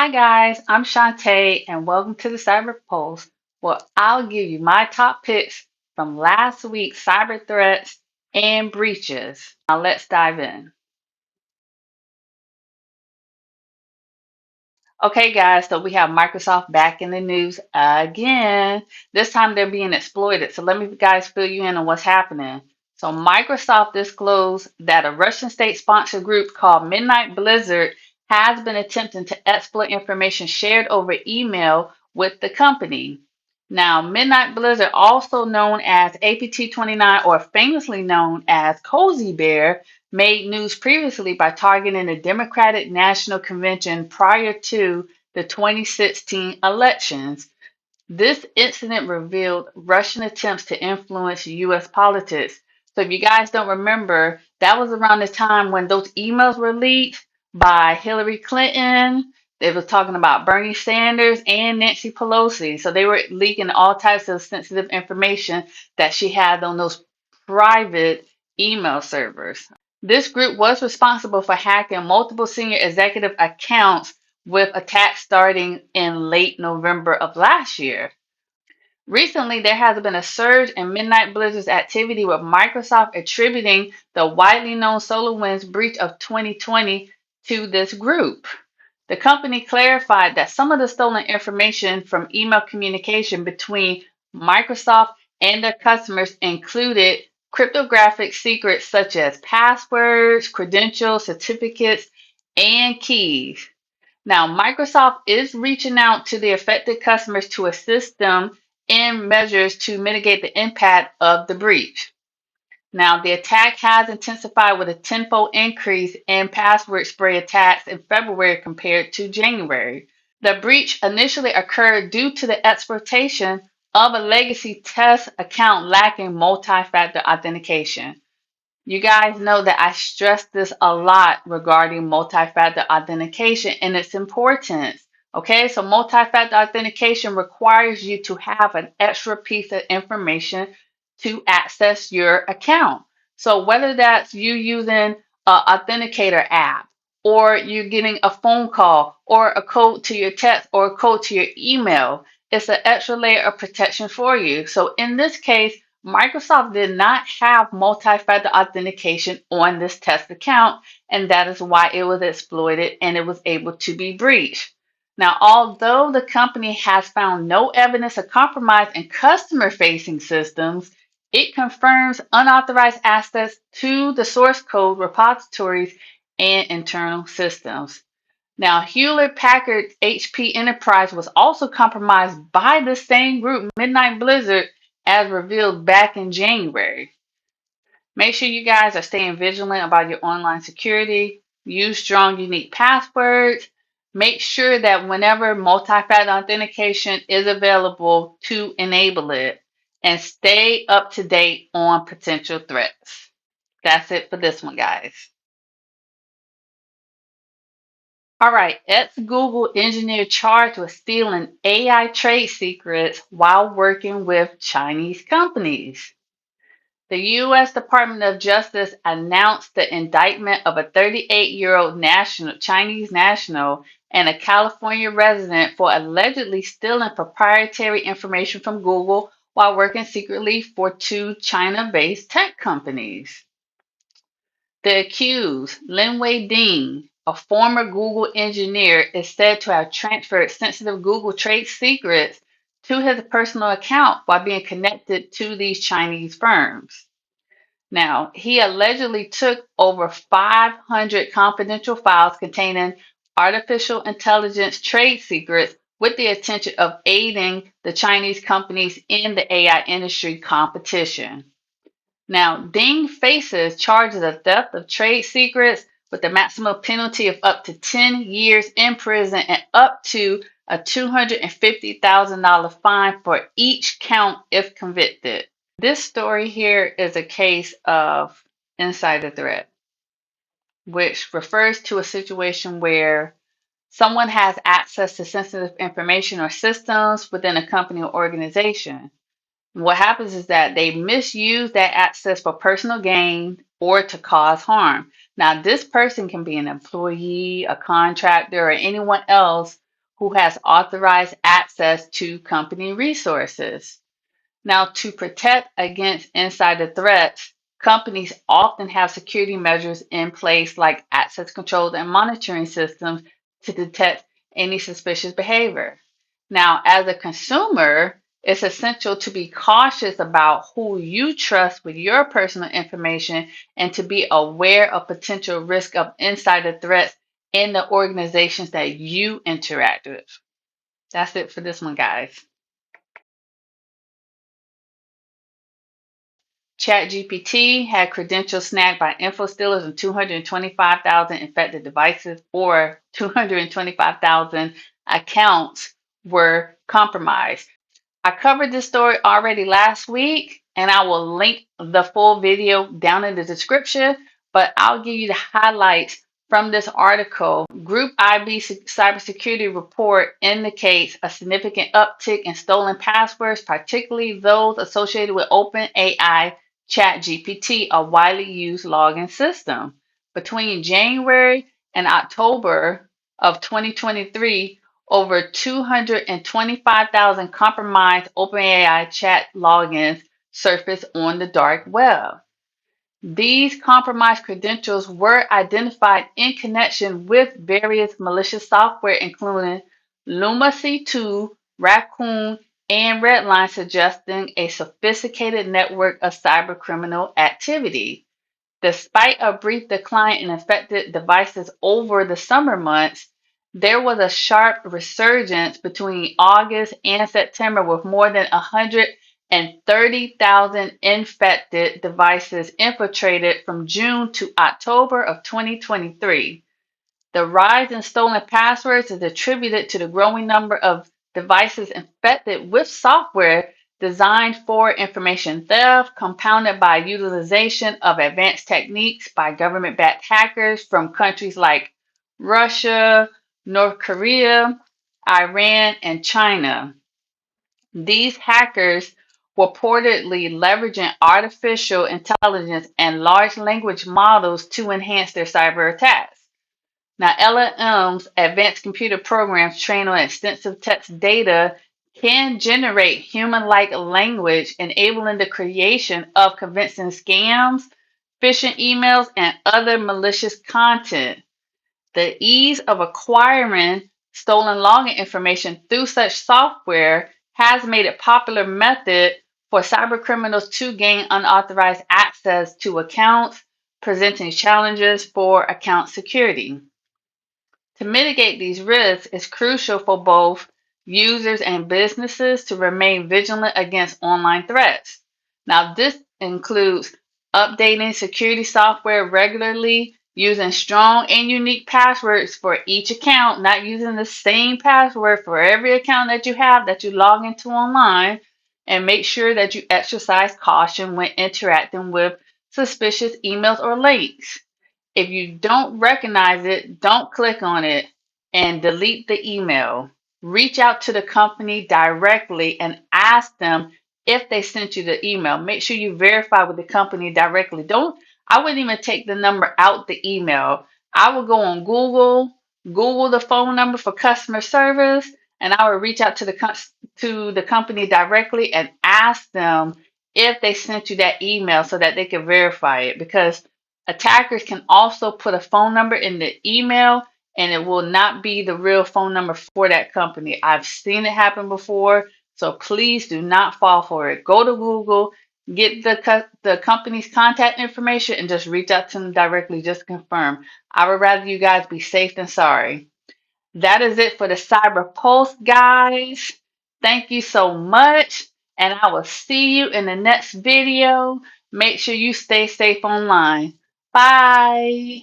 Hi guys, I'm Shantae and welcome to the Cyber Pulse, where I'll give you my top picks from last week's cyber threats and breaches. Now let's dive in. Okay, guys, so we have Microsoft back in the news again. This time they're being exploited. So let me guys fill you in on what's happening. So Microsoft disclosed that a Russian state-sponsored group called Midnight Blizzard has been attempting to exploit information shared over email with the company. Now, Midnight Blizzard, also known as APT29 or famously known as Cozy Bear, made news previously by targeting the Democratic National Convention prior to the 2016 elections. This incident revealed Russian attempts to influence US politics. So, if you guys don't remember, that was around the time when those emails were leaked by Hillary Clinton. They was talking about Bernie Sanders and Nancy Pelosi. So, they were leaking all types of sensitive information that she had on those private email servers. This group was responsible for hacking multiple senior executive accounts with attacks starting in late November of last year. Recently, there has been a surge in Midnight Blizzard's activity with Microsoft attributing the widely known SolarWinds breach of 2020 to this group. The company clarified that some of the stolen information from email communication between Microsoft and their customers included cryptographic secrets such as passwords, credentials, certificates, and keys. Now, Microsoft is reaching out to the affected customers to assist them in measures to mitigate the impact of the breach. Now, the attack has intensified with a tenfold increase in password spray attacks in February compared to January. The breach initially occurred due to the exploitation of a legacy test account lacking multi factor authentication. You guys know that I stress this a lot regarding multi-factor authentication and its importance. Okay, so multi-factor authentication requires you to have an extra piece of information to access your account. So whether that's you using an authenticator app, or you're getting a phone call, or a code to your text, or a code to your email, it's an extra layer of protection for you. So in this case, Microsoft did not have multi-factor authentication on this test account, and that is why it was exploited and it was able to be breached. Now, although the company has found no evidence of compromise in customer-facing systems, it confirms unauthorized access to the source code repositories and internal systems. Now, Hewlett Packard HP Enterprise was also compromised by the same group, Midnight Blizzard, as revealed back in January. Make sure you guys are staying vigilant about your online security. Use strong, unique passwords. Make sure that whenever multi-factor authentication is available to enable it. And stay up to date on potential threats. That's it for this one, guys. All right, ex-Google engineer charged with stealing AI trade secrets while working with Chinese companies. The U.S. Department of Justice announced the indictment of a 38-year-old Chinese national and a California resident for allegedly stealing proprietary information from Google while working secretly for two China-based tech companies. The accused, Linwei Ding, a former Google engineer, is said to have transferred sensitive Google trade secrets to his personal account while being connected to these Chinese firms. Now, he allegedly took over 500 confidential files containing artificial intelligence trade secrets with the intention of aiding the Chinese companies in the AI industry competition. Now, Ding faces charges of theft of trade secrets with a maximum penalty of up to 10 years in prison and up to a $250,000 fine for each count if convicted. This story here is a case of insider threat, which refers to a situation where someone has access to sensitive information or systems within a company or organization. What happens is that they misuse that access for personal gain or to cause harm. Now, this person can be an employee, a contractor, or anyone else who has authorized access to company resources. Now, to protect against insider threats, companies often have security measures in place like access controls and monitoring systems to detect any suspicious behavior. Now, as a consumer, it's essential to be cautious about who you trust with your personal information and to be aware of potential risk of insider threats in the organizations that you interact with. That's it for this one, guys. ChatGPT had credentials snagged by info stealers and 225,000 infected devices, or 225,000 accounts were compromised. I covered this story already last week, and I will link the full video down in the description, but I'll give you the highlights from this article. Group IB cybersecurity report indicates a significant uptick in stolen passwords, particularly those associated with OpenAI ChatGPT, a widely used login system. Between January and October of 2023, over 225,000 compromised OpenAI chat logins surfaced on the dark web. These compromised credentials were identified in connection with various malicious software, including Luma C2, Raccoon, and Redline, suggesting a sophisticated network of cybercriminal activity. Despite a brief decline in affected devices over the summer months, there was a sharp resurgence between August and September, with more than 130,000 infected devices infiltrated from June to October of 2023. The rise in stolen passwords is attributed to the growing number of devices infected with software designed for information theft, compounded by utilization of advanced techniques by government-backed hackers from countries like Russia, North Korea, Iran, and China. These hackers were reportedly leveraging artificial intelligence and large language models to enhance their cyber attacks. Now, LLMs, advanced computer programs trained on extensive text data, can generate human-like language, enabling the creation of convincing scams, phishing emails, and other malicious content. The ease of acquiring stolen login information through such software has made it a popular method for cybercriminals to gain unauthorized access to accounts, presenting challenges for account security. To mitigate these risks, it's crucial for both users and businesses to remain vigilant against online threats. Now, this includes updating security software regularly, using strong and unique passwords for each account, not using the same password for every account that you have that you log into online, and make sure that you exercise caution when interacting with suspicious emails or links. If you don't recognize it, don't click on it and delete the email. Reach out to the company directly and ask them if they sent you the email. Make sure you verify with the company directly. I wouldn't even take the number out the email. I would go on Google the phone number for customer service, and I would reach out to the company directly and ask them if they sent you that email so that they can verify it, because attackers can also put a phone number in the email and it will not be the real phone number for that company. I've seen it happen before, so please do not fall for it. Go to Google, get the company's contact information, and just reach out to them directly just to confirm. I would rather you guys be safe than sorry. That is it for the Cyber Pulse, guys. Thank you so much, and I will see you in the next video. Make sure you stay safe online. Bye.